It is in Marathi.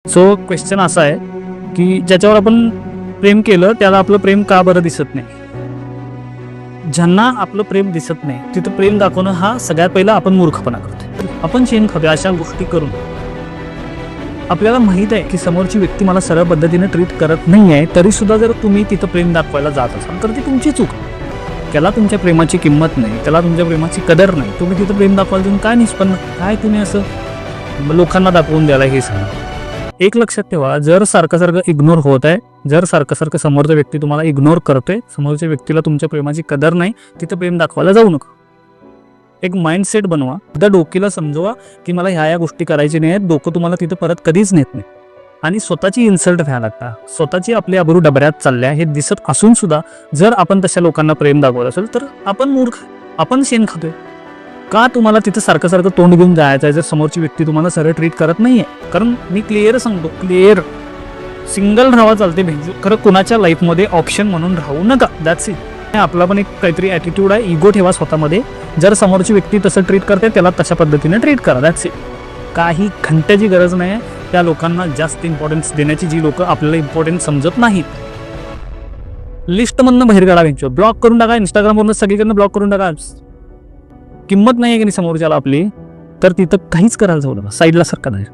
सो क्वेश्चन असा आहे की ज्याच्यावर आपण प्रेम केलं त्याला आपलं प्रेम का बरं दिसत नाही. ज्यांना आपलं प्रेम दिसत नाही तिथं प्रेम दाखवणं हा सगळ्यात पहिला आपण मूर्खपणा करतो. आपण शेण खातो अशा गोष्टी करून आपल्याला माहित आहे की समोरची व्यक्ती मला सरळ पद्धतीने ट्रीट करत नाही आहे, तरी सुद्धा जर तुम्ही तिथं प्रेम दाखवायला जात असाल तर ती तुमची चूक. त्याला तुमच्या प्रेमाची किंमत नाही, त्याला तुमच्या प्रेमाची कदर नाही, तुम्ही तिथं प्रेम दाखवायला जाऊन काय निष्पन्न, काय तुम्ही असं लोकांना दाखवून द्यायला हे सांगा. एक लक्षात ठेवा, जर सारखं इग्नोर होत आहे, जर सारखं समोरचा व्यक्ती तुम्हाला इग्नोर करतोय, समोरच्या व्यक्तीला तुमच्या प्रेमाची कदर नाही, तिथं प्रेम दाखवायला जाऊ नका. एक माइंडसेट बनवा, एकदा डोकीला समजवा की मला ह्या गोष्टी करायची नाही आहेत. डोकं तुम्हाला तिथं परत कधीच नेत नाही आणि स्वतःची इन्सल्ट व्हायला लागता, स्वतःची आपली अब्रू डबऱ्यात चालल्या हे दिसत असून सुद्धा जर आपण तशा लोकांना प्रेम दाखवत असेल तर आपण मूर्ख, आपण शेण खातोय. का तुम्हाला तिथं सारखं तोंड घेऊन जायचं आहे जर समोरची व्यक्ती तुम्हाला सरळ ट्रीट करत नाहीये. कारण मी क्लिअर सांगतो, क्लिअर सिंगल राहावा चालते भेंजू, खरं कुणाच्या लाईफमध्ये ऑप्शन म्हणून राहू नका. That's it. आपला पण एक काहीतरी ॲटिट्यूड आहे, इगो ठेवा स्वतःमध्ये. जर समोरची व्यक्ती तसं ट्रीट करते त्याला तशा पद्धतीने ट्रीट करा. That's it. काही घंट्याची गरज नाही आहे त्या लोकांना जास्त इम्पॉर्टन्स देण्याची जी लोक आपल्याला इम्पॉर्टन्स समजत नाहीत. लिस्टमधनं बाहेर काढा, भेंचो ब्लॉक करून टाका, इंस्टाग्रामवरून सगळीकडनं ब्लॉक करून टाका. किंमत नाही आहे की नाही समोरच्याला आपली, तर तिथं काहीच करायला जाऊ नका, साईडला सरका नाही.